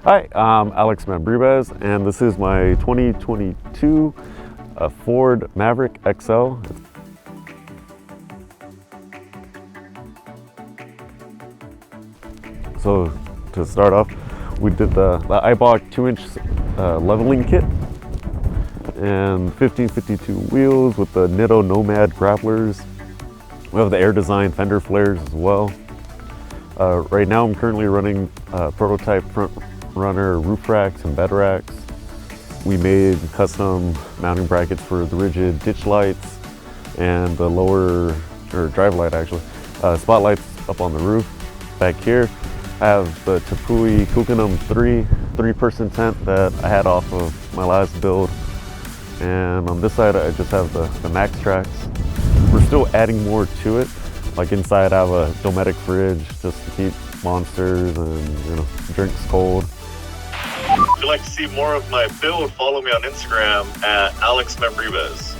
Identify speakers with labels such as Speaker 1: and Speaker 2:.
Speaker 1: Hi, I'm Alex Membribes, and this is my 2022 Ford Maverick XL. So to start off, we did the Eibach 2-inch leveling kit and 1552 wheels with the Nitto Nomad grapplers. We have the air design Fender flares as well. Right now I'm currently running prototype FrontRunner roof racks and bed racks. We made custom mounting brackets for the rigid ditch lights and the lower, or drive light actually, spotlights up on the roof. Back here I have the Tepui Kukenam 3-person tent that I had off of my last build. And on this side I just have the MaxTrax. We're still adding more to it. Like inside I have a Dometic fridge just to keep monsters and drinks cold.
Speaker 2: If you'd like to see more of my build, follow me on Instagram at Alex Membribes.